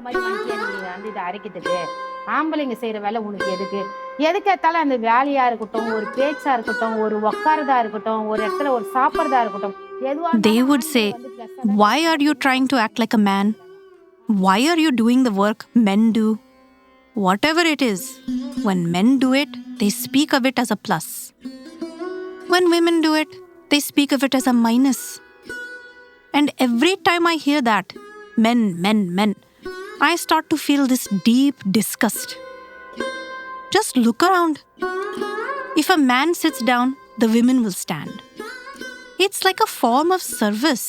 மாதிரி வந்துட்டியா நீ வந்து இதை அரைக்கிறதுக்கு? ஆம்பளைங்க செய்யற வேலை உனக்கு எதுக்கு? எதுக்கேத்தாலும் அந்த வேலையா இருக்கட்டும், ஒரு பேச்சா இருக்கட்டும், ஒரு உட்காரதா இருக்கட்டும், ஒரு இடத்துல ஒரு சாப்பிட்றதா இருக்கட்டும், They would say, why are you trying to act like a man? Why are you doing the work men do? Whatever it is, when men do it, they speak of it as a plus. When women do it, they speak of it as a minus. And every time I hear that, men, men, I start to feel this deep disgust. Just look around. If a man sits down, the women will stand. It's like a form of service,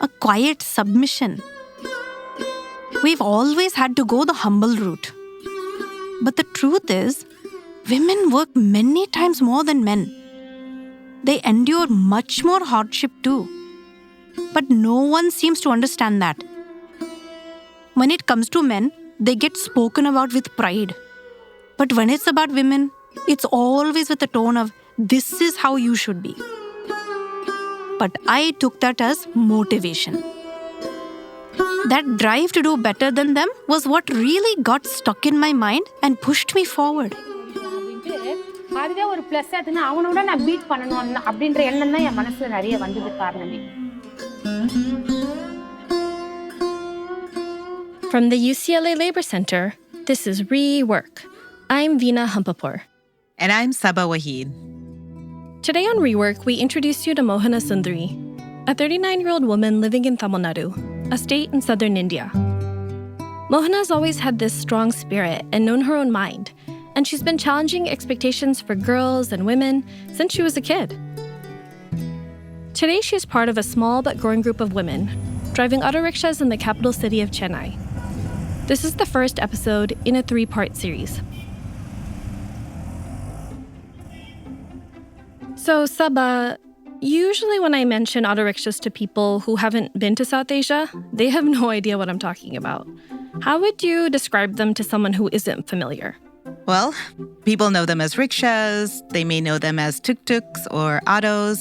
a quiet submission. We've always had to go the humble route. But the truth is, women work many times more than men. They endure much more hardship too. But no one seems to understand that. When it comes to men, they get spoken about with pride. But when it's about women, it's always with a tone of, this is how you should be. But I took that as motivation. That drive to do better than them was what really got stuck in my mind and pushed me forward. அதுவே ஒரு plus ஆச்சுன்னா அவனோட நான் beat பண்ணணும் அப்படின்ற எண்ணம் தான் என் மனசுல நிறைய வந்தது காரணமே. From the UCLA Labor Center, this is Rework. I'm Veena Hampapur. And I'm Saba Waheed. Today on Rework, we introduce you to Mohana Sundari, a 39-year-old woman living in Tamil Nadu, a state in southern India. Mohana has always had this strong spirit and known her own mind, and she's been challenging expectations for girls and women since she was a kid. Today, she is part of a small but growing group of women, driving auto rickshaws in the capital city of Chennai. This is the first episode in a 3-part series. So, Saba, usually when I mention auto rickshaws to people who haven't been to South Asia, they have no idea what I'm talking about. How would you describe them to someone who isn't familiar? Well, people know them as rickshaws. They may know them as tuk-tuks or autos.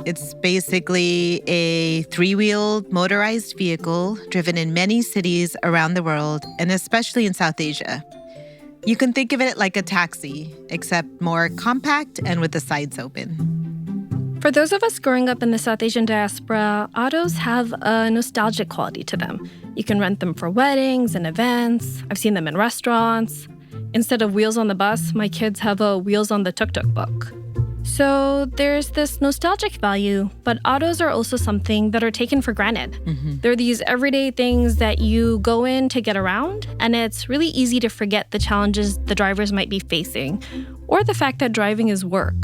It's basically a 3-wheeled motorized vehicle driven in many cities around the world, and especially in South Asia. You can think of it like a taxi, except more compact and with the sides open. For those of us growing up in the South Asian diaspora, autos have a nostalgic quality to them. You can rent them for weddings and events. I've seen them in restaurants. Instead of wheels on the bus, my kids have a wheels on the tuk-tuk book. So there's this nostalgic value, but autos are also something that are taken for granted. They're these everyday things that you go in to get around, and it's really easy to forget the challenges the drivers might be facing, or the fact that driving is work.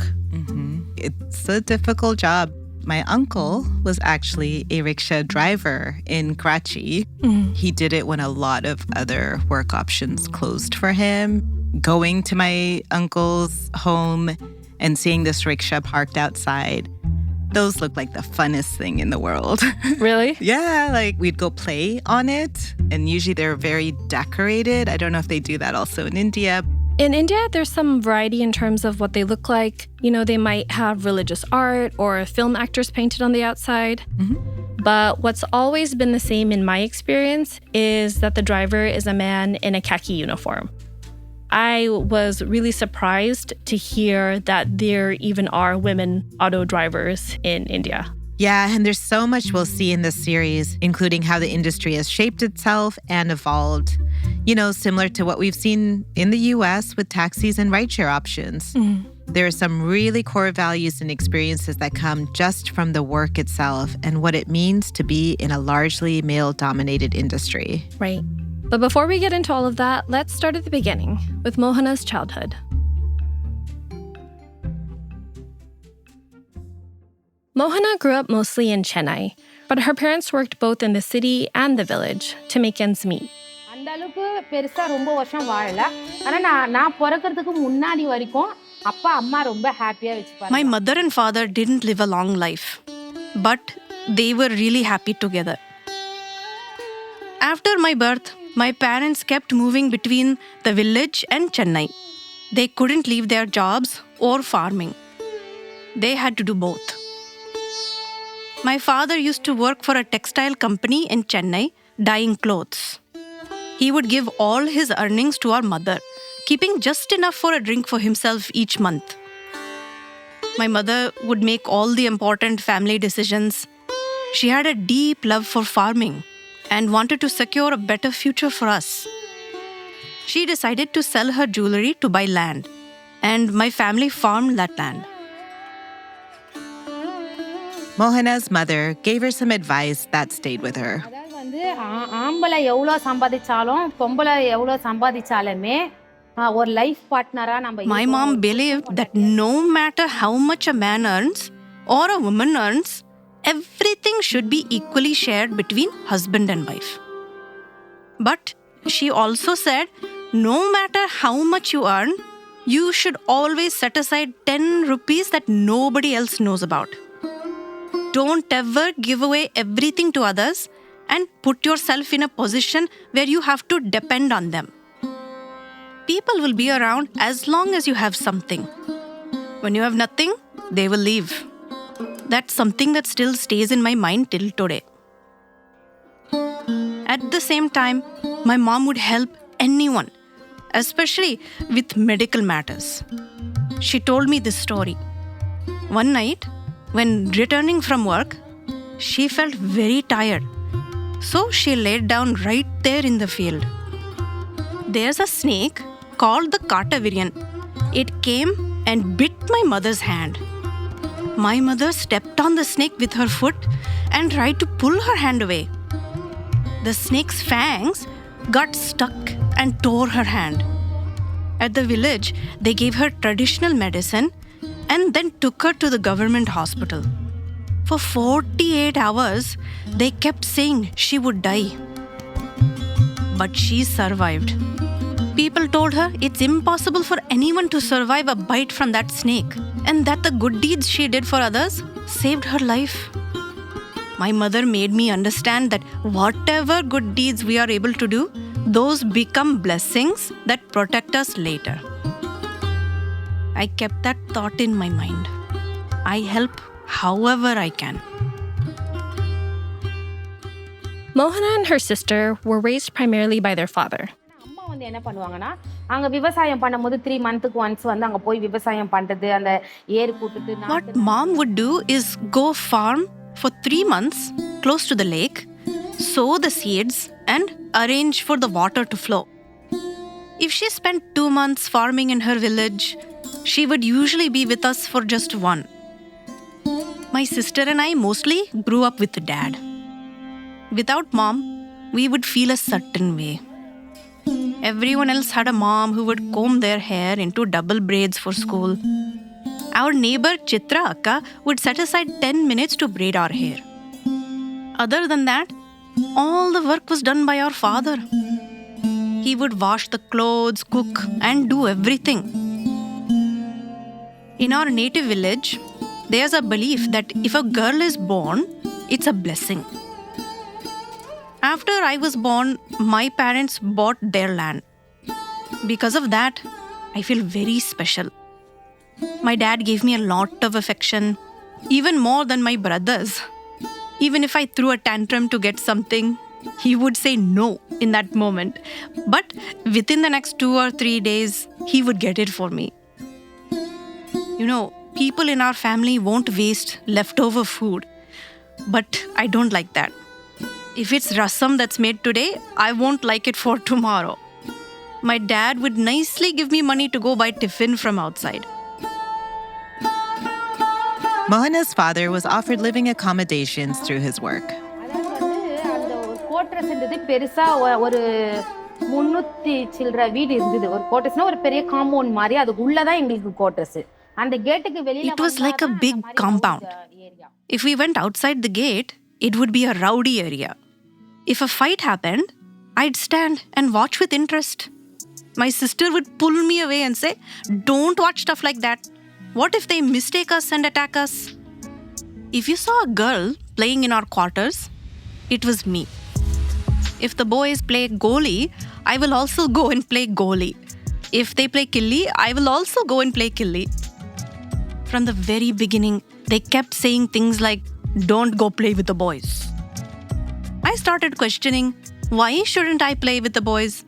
It's a difficult job. My uncle was actually a rickshaw driver in Karachi. He did it when a lot of other work options closed for him. Going to my uncle's home and seeing this rickshaw parked outside, those look like the funnest thing in the world. Really? Yeah, like we'd go play on it, and usually they're very decorated. I don't know if they do that also in India. In India, there's some variety in terms of what they look like. You know, they might have religious art or film actors painted on the outside. But what's always been the same in my experience is that the driver is a man in a khaki uniform. I was really surprised to hear that there even are women auto drivers in India. Yeah, and there's so much we'll see in this series, including how the industry has shaped itself and evolved. You know, similar to what we've seen in the US with taxis and rideshare options. There are some really core values and experiences that come just from the work itself and what it means to be in a largely male-dominated industry. Right. But before we get into all of that, let's start at the beginning with Mohana's childhood. Mohana grew up mostly in Chennai, but her parents worked both in the city and the village to make ends meet. அந்த அளவுக்கு பெருசா ரொம்ப வருஷம் வாழல. ஆனா நான் பிறக்கிறதுக்கு முன்னாடி வரைக்கும் அப்பா அம்மா ரொம்ப ஹாப்பியா வச்சுப்பாங்க. My mother and father didn't live a long life, but they were really happy together. After my birth, my parents kept moving between the village and Chennai. They couldn't leave their jobs or farming. They had to do both. My father used to work for a textile company in Chennai, dyeing clothes. He would give all his earnings to our mother, keeping just enough for a drink for himself each month. My mother would make all the important family decisions. She had a deep love for farming and wanted to secure a better future for us. She decided to sell her jewelry to buy land, and my family farmed that land. Mohana's mother gave her some advice that stayed with her. அதாவது வந்து ஆம்பளை எவ்வளோ சம்பாதிச்சாலும் பொம்பளை எவ்வளோ சம்பாதிச்சாலுமே ஒரு life பார்ட்னரா நம்ம My mom believed that no matter how much a man earns or a woman earns, everything should be equally shared between husband and wife. But she also said, no matter how much you earn, you should always set aside 10 rupees that nobody else knows about. Don't ever give away everything to others and put yourself in a position where you have to depend on them. People will be around as long as you have something. When you have nothing, they will leave. That's something that still stays in my mind till today. At the same time, my mom would help anyone, especially with medical matters. She told me this story. One night, when returning from work, she felt very tired. So she laid down right there in the field. There's a snake called the Cartavirian. It came and bit my mother's hand. My mother stepped on the snake with her foot and tried to pull her hand away. The snake's fangs got stuck and tore her hand. At the village, they gave her traditional medicine and then took her to the government hospital. For 48 hours, they kept saying she would die. But she survived. People told her it's impossible for anyone to survive a bite from that snake, and that the good deeds she did for others saved her life. My mother made me understand that whatever good deeds we are able to do, those become blessings that protect us later. I kept that thought in my mind. I help however I can. Mohana and her sister were raised primarily by their father. அம்மா வந்து என்ன பண்ணுவாங்கன்னா அங்க விவசாயம் பண்ணும்போது 3 மந்த்துக்கு once வந்து அங்க போய் விவசாயம் பண்றது அந்த ஏர் கூட்டிட்டு What mom would do is go farm for 3 months close to the lake, sow the seeds and arrange for the water to flow. If she spent 2 months farming in her village, she would usually be with us for just 1. My sister and I mostly grew up with dad. Without mom, we would feel a certain way. Everyone else had a mom who would comb their hair into double braids for school. Our neighbor Chitra Akka would set aside 10 minutes to braid our hair. Other than that, all the work was done by our father. He would wash the clothes, cook, and do everything. In our native village, there's a belief that if a girl is born, it's a blessing. After I was born, my parents bought their land. Because of that, I feel very special. My dad gave me a lot of affection, even more than my brothers. Even if I threw a tantrum to get something, he would say no in that moment. But within the next 2 or 3 days, he would get it for me. You know, people in our family won't waste leftover food. But I don't like that. If it's rasam that's made today, I won't like it for tomorrow. My dad would nicely give me money to go buy tiffin from outside. Mohana's father was offered living accommodations through his work. அதாவது வந்து அந்த ஒரு கோட்ரஸ்ன்றது பெருசா ஒரு 300 சில்லற வீடு இருந்தது. ஒரு கோட்ரஸ்னா ஒரு பெரிய காம்பவுண்ட் மாதிரி, அதுக்குள்ளதான் எங்களுக்கு கோட்ரஸ். அந்த கேட்டுக்கு வெளியில It was like a big compound. If we went outside the gate, it would be a rowdy area. If a fight happened, I'd stand and watch with interest. My sister would pull me away and say, "Don't watch stuff like that. What if they mistake us and attack us?" If you saw a girl playing in our quarters, it was me. If the boys play goalie, I will also go and play goalie. If they play killi, I will also go and play killi. From the very beginning, they kept saying things like, "Don't go play with the boys." I started questioning, Why shouldn't I play with the boys?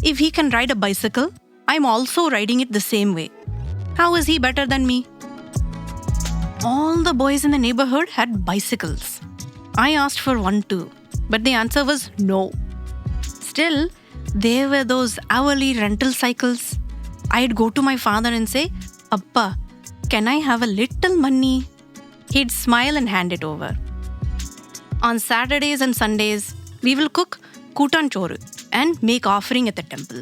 If he can ride a bicycle, I'm also riding it the same way. How is he better than me? All the boys in the neighborhood had bicycles. I asked for one too, but the answer was no. Still, there were those hourly rental cycles. I'd go to my father and say, Appa, can I have a little money? He'd smile and hand it over. On Saturdays and Sundays, we will cook Kutan Choru and make offering at the temple.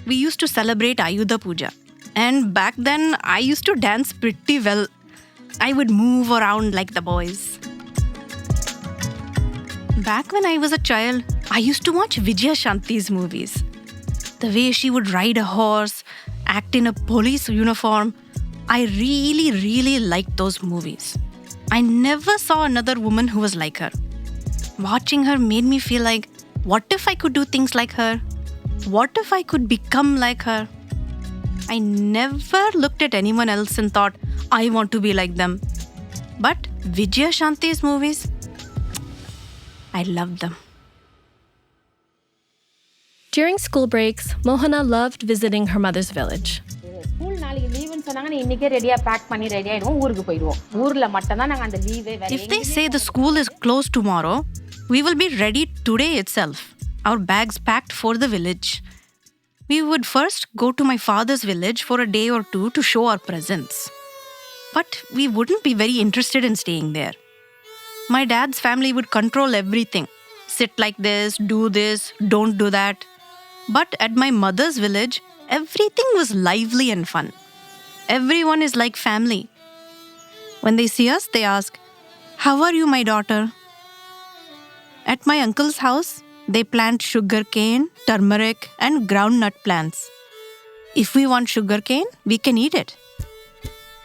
We used to celebrate Ayudha Puja. And back then, I used to dance pretty well. I would move around like the boys. Back when I was a child, I used to watch Vijaya Shanti's movies. The way she would ride a horse, act in a police uniform, I really liked those movies. I never saw another woman who was like her. Watching her made me feel like, what if I could do things like her? What if I could become like her? I never looked at anyone else and thought, I want to be like them. But Vijaya Shanti's movies, I loved them. During school breaks, Mohana loved visiting her mother's village. School நாளைக்கு லீவுன்னு சொன்னாங்க இன்னைக்கே ரெடியா back பண்ணி ready ஆயிடுவோம் ஊருக்கு போயிடுவோம் ஊர்ல மட்டும் தான் நாங்க அந்த லீவே If they say the school is closed tomorrow, we will be ready today itself. Our bags packed for the village. We would first go to my father's village for a day or two to show our presence. But we wouldn't be very interested in staying there. My dad's family would control everything. Sit like this, don't do that. But at my mother's village, everything was lively and fun. Everyone is like family. When they see us, they ask, "How are you, my daughter?" At my uncle's house, they plant sugarcane, turmeric, and groundnut plants. If we want sugarcane, we can eat it.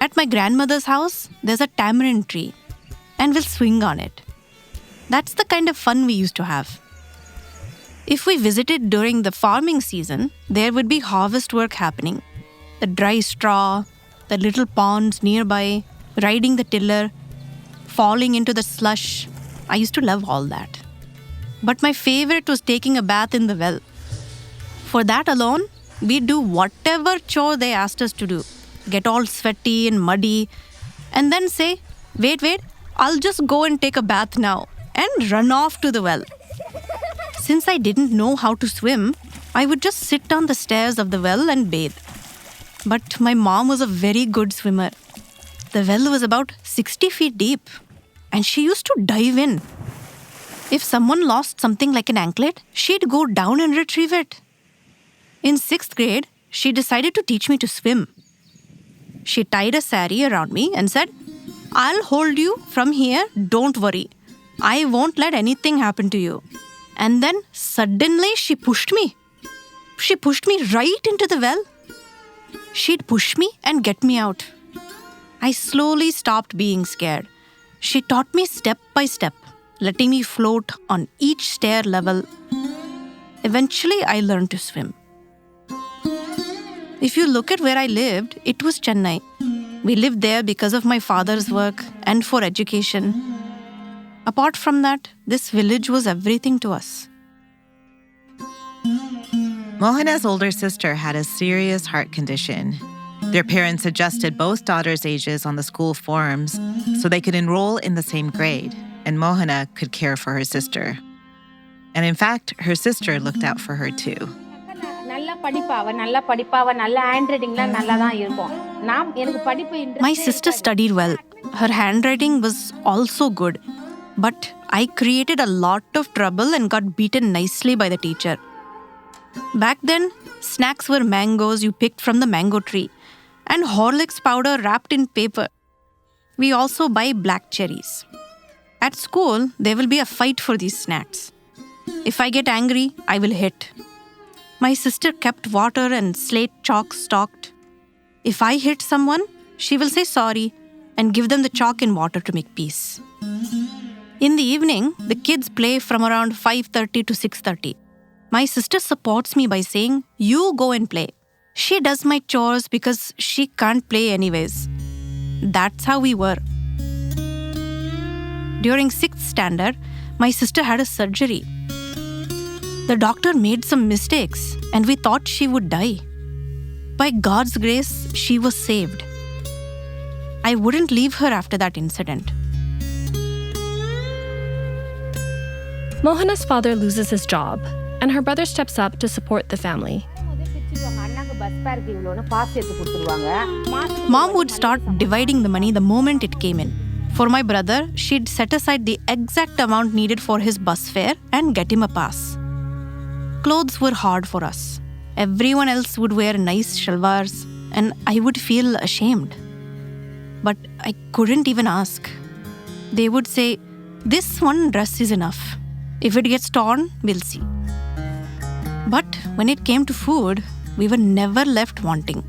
At my grandmother's house, there's a tamarind tree, and we'll swing on it. That's the kind of fun we used to have. If we visited during the farming season, there would be harvest work happening. The dry straw, the little ponds nearby, riding the tiller, falling into the slush. I used to love all that. But my favorite was taking a bath in the well. For that alone, we'd do whatever chore they asked us to do. Get all sweaty and muddy, and then say, wait, I'll just go and take a bath now, and run off to the well. Since I didn't know how to swim, I would just sit on the stairs of the well and bathe. But my mom was a very good swimmer. The well was about 60 feet deep, and she used to dive in. If someone lost something like an anklet, she'd go down and retrieve it. In 6th grade, she decided to teach me to swim. She tied a sari around me and said, "I'll hold you from here, don't worry. I won't let anything happen to you." And then suddenly she pushed me. She pushed me right into the well. She'd push me and get me out. I slowly stopped being scared. She taught me step by step, letting me float on each stair level. Eventually, I learned to swim. If you look at where I lived, it was Chennai. We lived there because of my father's work and for education. Apart from that, this village was everything to us. Mohana's older sister had a serious heart condition. Their parents adjusted both daughters' ages on the school forms so they could enroll in the same grade, and Mohana could care for her sister. And in fact, her sister looked out for her too. நல்லா படிப்பா அவ நல்ல ஹேண்ட்ரைட்டிங்லாம் நல்லா தான் இருக்கும் நான் எனக்கு படிப்பு My sister studied well. Her handwriting was also good. But I created a lot of trouble and got beaten nicely by the teacher. Back then, snacks were mangoes you picked from the mango tree and Horlicks powder wrapped in paper. We also buy black cherries. At school, there will be a fight for these snacks. If I get angry, I will hit. My sister kept water and slate chalk stocked. If I hit someone, she will say sorry and give them the chalk and water to make peace. In the evening, the kids play from around 5:30 to 6:30. My sister supports me by saying, "You go and play." She does my chores because she can't play anyways. That's how we were. During 6th standard, my sister had a surgery. The doctor made some mistakes and we thought she would die. By God's grace, she was saved. I wouldn't leave her after that incident. Mohana's father loses his job, and her brother steps up to support the family. Mom would start dividing the money the moment it came in. For my brother, she'd set aside the exact amount needed for his bus fare and get him a pass. Clothes were hard for us. Everyone else would wear nice shalwars, and I would feel ashamed. But I couldn't even ask. They would say, "This one dress is enough. If it gets torn, we'll see." But when it came to food, we were never left wanting.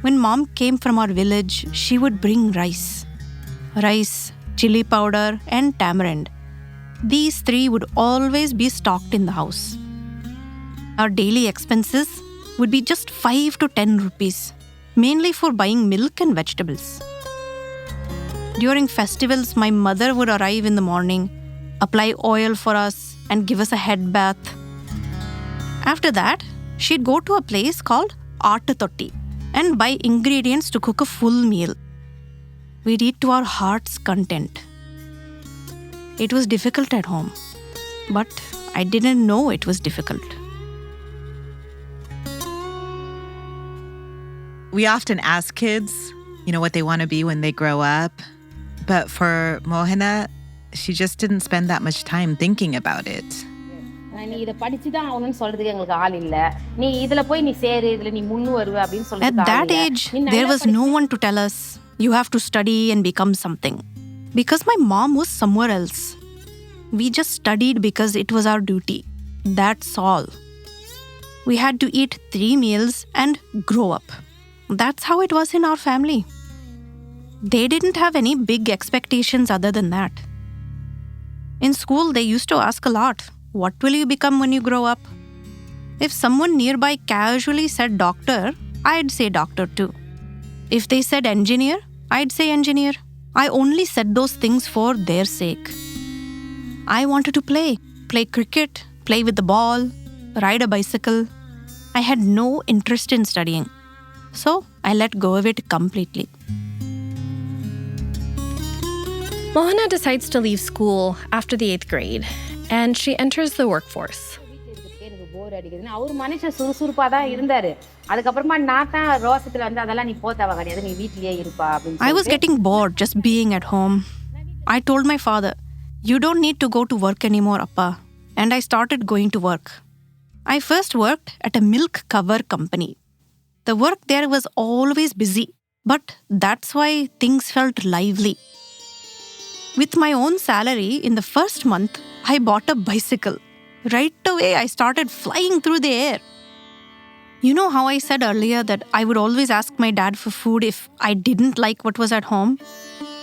When Mom came from our village, she would bring rice. Rice, chili powder, and tamarind. These three would always be stocked in the house. Our daily expenses would be just 5 to 10 rupees, mainly for buying milk and vegetables. During festivals, my mother would arrive in the morning, apply oil for us, and give us a head bath. After that, she'd go to a place called Autoqueen and buy ingredients to cook a full meal. We'd eat to our heart's content. It was difficult at home, but I didn't know it was difficult. We often ask kids, what they want to be when they grow up. But for Mohana, she just didn't spend that much time thinking about it. At that age, there was no one to tell us, you have to study and become something. Because my mom was somewhere else. We just studied because it was our duty. That's all. We had to eat 3 meals and grow up. That's how it was in our family. They didn't have any big expectations other than that. In school, they used to ask a lot, what will you become when you grow up? If someone nearby casually said doctor, I'd say doctor too. If they said engineer, I'd say engineer. I only said those things for their sake. I wanted to play cricket, play with the ball, ride a bicycle. I had no interest in studying. So I let go of it completely. Mohana decides to leave school after the 8th grade, and she enters the workforce. I was getting bored just being at home. I told my father, "You don't need to go to work anymore, Appa." And I started going to work. I first worked at a milk cover company. The work there was always busy, but that's why things felt lively. With my own salary, in the first month, I bought a bicycle. Right away, I started flying through the air. You know how I said earlier that I would always ask my dad for food if I didn't like what was at home?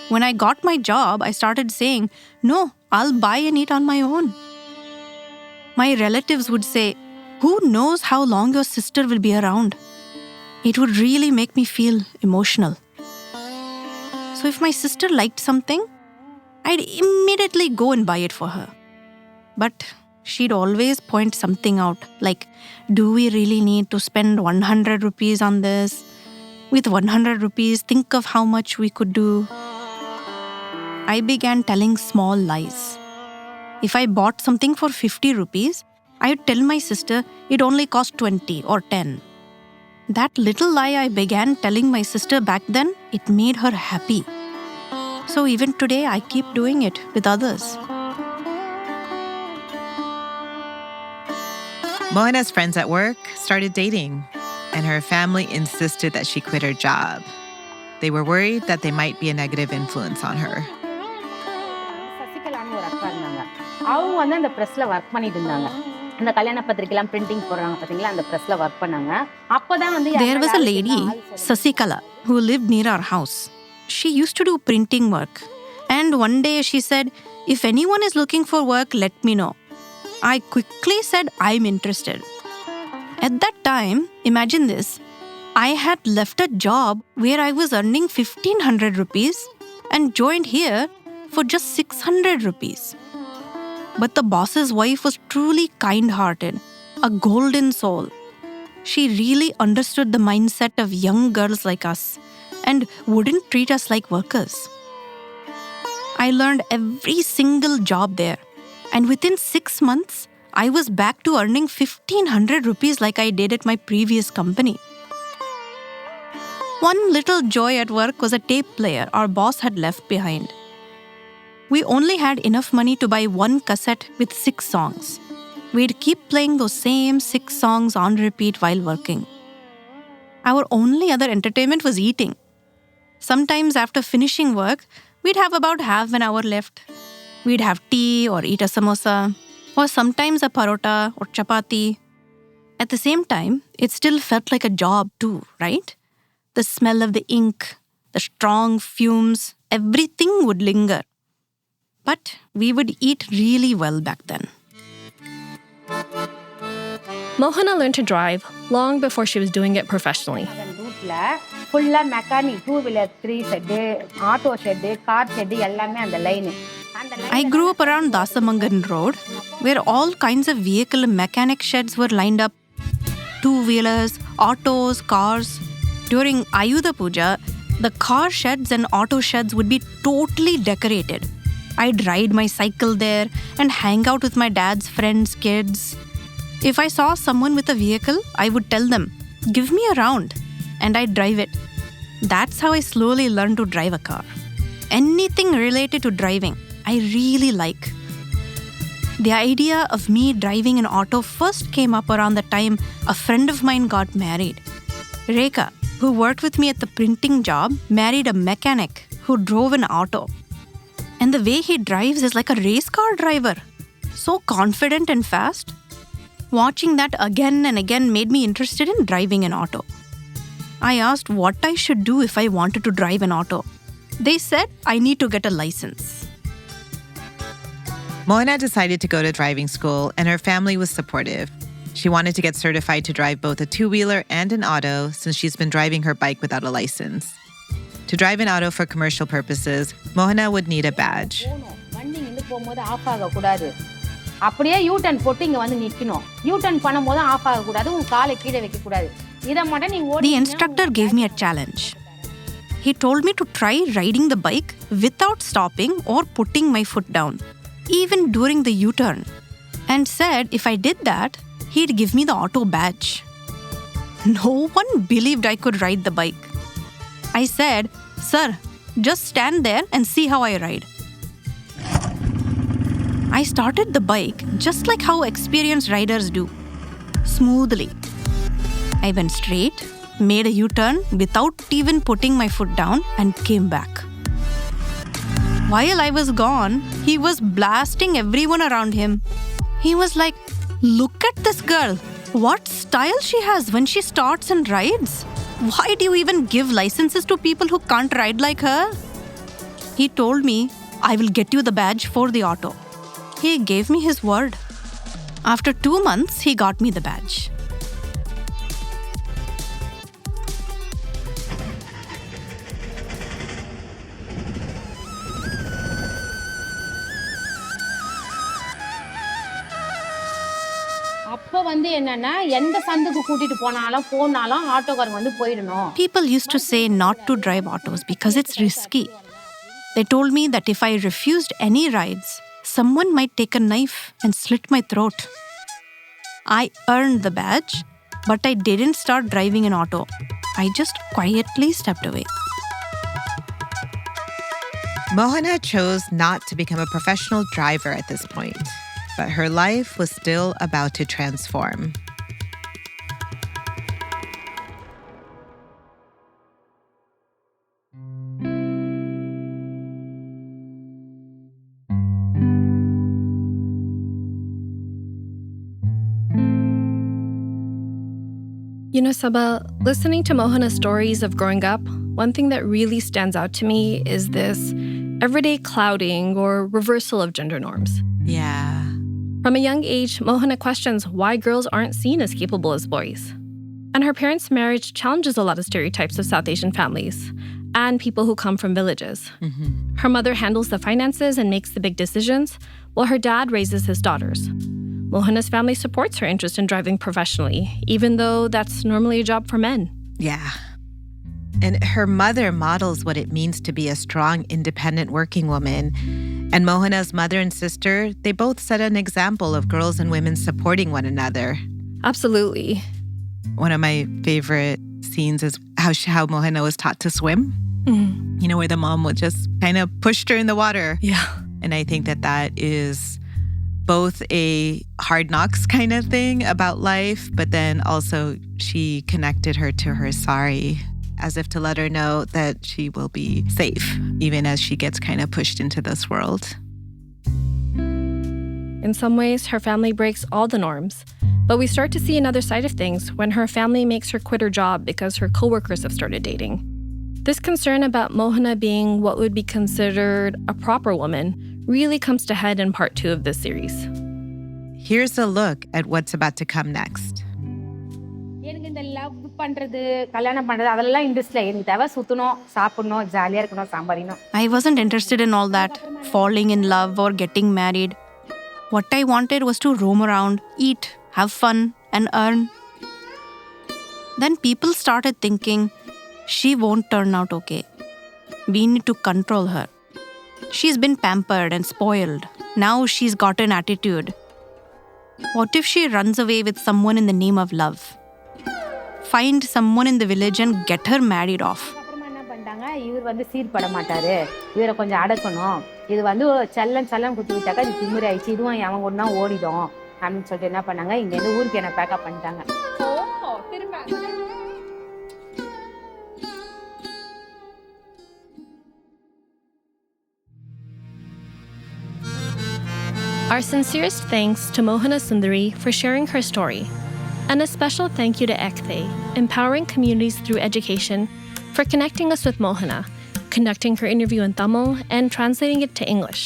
When I got my job, I started saying, "No, I'll buy and eat on my own." My relatives would say, "Who knows how long your sister will be around?" It would really make me feel emotional. So if my sister liked something, I'd immediately go and buy it for her. But she'd always point something out, like, "Do we really need to spend 100 rupees on this? With 100 rupees, think of how much we could do." I began telling small lies. If I bought something for 50 rupees, I'd tell my sister it only cost 20 or 10. That little lie I began telling my sister back then, it made her happy. So even today, I keep doing it with others. Mohana's friends at work started dating, and her family insisted that she quit her job. They were worried that they might be a negative influence on her. There was a lady, Sasikala, who lived near our house. She used to do printing work. And one day she said, "If anyone is looking for work, let me know." I quickly said, "I'm interested." At that time, imagine this, I had left a job where I was earning 1,500 rupees and joined here for just 600 rupees. But the boss's wife was truly kind-hearted, a golden soul. She really understood the mindset of young girls like us and wouldn't treat us like workers. I learned every single job there, and within 6 months, I was back to earning 1,500 rupees like I did at my previous company. One little joy at work was a tape player our boss had left behind. We only had enough money to buy one cassette with 6 songs. We'd keep playing those same 6 songs on repeat while working. Our only other entertainment was eating. Sometimes after finishing work, we'd have about half an hour left. We'd have tea or eat a samosa, or sometimes a parota or chapati. At the same time, it still felt like a job too, right? The smell of the ink, the strong fumes, everything would linger. But we would eat really well back then. Mohana learned to drive long before she was doing it professionally. ஃபுல்லா mechanic 2-wheeler 3 shed auto shed car shed எல்லாமே அந்த line. I grew up around Dasamangan Road, where all kinds of vehicle and mechanic sheds were lined up. 2-wheelers, autos, cars. During Ayudha Puja, the car sheds and auto sheds would be totally decorated. I'd ride my cycle there and hang out with my dad's friends' kids. If I saw someone with a vehicle, I would tell them, "Give me a round," and I'd drive it. That's how I slowly learned to drive a car. Anything related to driving, I really like. The idea of me driving an auto first came up around the time a friend of mine got married. Rekha, who worked with me at the printing job, married a mechanic who drove an auto. And the way he drives is like a race car driver. So confident and fast. Watching that again and again made me interested in driving an auto. I asked what I should do if I wanted to drive an auto. They said I need to get a license. Mohana decided to go to driving school, and her family was supportive. She wanted to get certified to drive both a 2-wheeler and an auto since she's been driving her bike without a license. To drive an auto for commercial purposes, Mohana would need a badge. வண்டி நின்று போகும்போது of ஆகக்கூடாது. அப்படியே you turn போட்டு இங்கே வந்து நிற்கணும். You turn பண்ணும்போது ஆஃப் ஆகக்கூடாது, உன் காலை கீழே வைக்கக்கூடாது. இதை மட்டும் நீ The instructor gave me a challenge. He told me to try riding the bike without stopping or putting my foot down, even during the U-turn, and said if I did that, he'd give me the auto badge. No one believed I could ride the bike. I said, "Sir, just stand there and see how I ride." I started the bike just like how experienced riders do, smoothly. I went straight, made a U-turn without even putting my foot down, and came back. While I was gone, he was blasting everyone around him. He was like, "Look at this girl. What style she has when she starts and rides. Why do you even give licenses to people who can't ride like her?" He told me, "I will get you the badge for the auto." He gave me his word. After 2 months, he got me the badge. அப்போ வந்து என்னன்னா எந்த சந்துக்கு கூட்டிட்டு போனாலும் ஆட்டோக்காரங்க வந்து போயிடணும். People used to say not to drive autos because it's risky. They told me that if I refused any rides, someone might take a knife and slit my throat. I earned the badge, but I didn't start driving an auto. I just quietly stepped away. Mohana chose not to become a professional driver at this point, but her life was still about to transform. You know, Sabha, listening to Mohana's stories of growing up, one thing that really stands out to me is this everyday clouding or reversal of gender norms. Yeah. From a young age, Mohana questions why girls aren't seen as capable as boys. And her parents' marriage challenges a lot of stereotypes of South Asian families, and people who come from villages. Her mother handles the finances and makes the big decisions, while her dad raises his daughters. Mohana's family supports her interest in driving professionally, even though that's normally a job for men. Yeah. And her mother models what it means to be a strong, independent working woman. And Mohana's mother and sister, they both set an example of girls and women supporting one another. Absolutely. One of my favorite scenes is how Mohana was taught to swim. You know, where the mom would just kind of push her in the water. Yeah. And I think that is both a hard knocks kind of thing about life, but then also she connected her to her sari, as if to let her know that she will be safe, even as she gets kind of pushed into this world. In some ways, her family breaks all the norms. But we start to see another side of things when her family makes her quit her job because her coworkers have started dating. This concern about Mohana being what would be considered a proper woman really comes to head in part 2 of this series. Here's a look at what's about to come next. எனக்கு இந்த love பண்றது கல்யாணம் பண்றது அதெல்லாம் interest இல்லை. எனக்கு தேவை சுத்தணும், சாப்பிடணும், ஜாலியா இருக்கணும், சம்பாதிக்கணும். I wasn't interested in all that, falling in love or getting married. What I wanted was to roam around, eat, have fun, and earn. Then people started thinking, she won't turn out okay. We need to control her. She's been pampered and spoiled. Now she's got an attitude. What if she runs away with someone in the name of love? Find someone in the village and get her married off. அப்புறமா என்ன பண்ணிட்டாங்க, இவர் வந்து சீர்பட மாட்டாரு, இவரை கொஞ்சம் அடக்கணும், இது வந்து செல்லம் குத்தி விட்டாக்கா இது திமிரி ஆயிடுச்சு, இதுவும் அவன் ஒன்னா ஓடிடும் அப்படின்னு சொல்லிட்டு என்ன பண்ணாங்க, இங்கேருந்து ஊருக்கு என்ன பேக்கப் பண்ணிட்டாங்க. Our sincerest thanks to Mohana Sundari for sharing her story. And a special thank you to ECTE, empowering communities through education, for connecting us with Mohana, conducting her interview in Tamil, and translating it to English.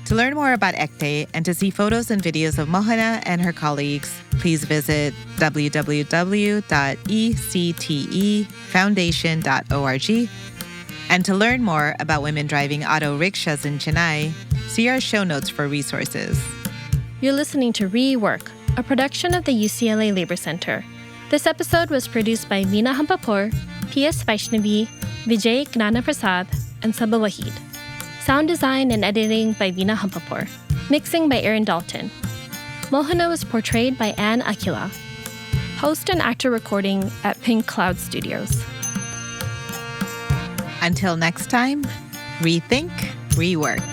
To learn more about ECTE and to see photos and videos of Mohana and her colleagues, please visit www.ectefoundation.org. And to learn more about women driving auto rickshaws in Chennai, see our show notes for resources. You're listening to Rework, a production of the UCLA Labor Center. This episode was produced by Meena Hampapur, P.S. Vaishnavi, Vijay Gnanaprasad, and Sabah Wahid. Sound design and editing by Veena Hampapur. Mixing by Aaron Dalton. Mohana was portrayed by Anne Akila. Host and actor recording at Pink Cloud Studios. Until next time, rethink, rework.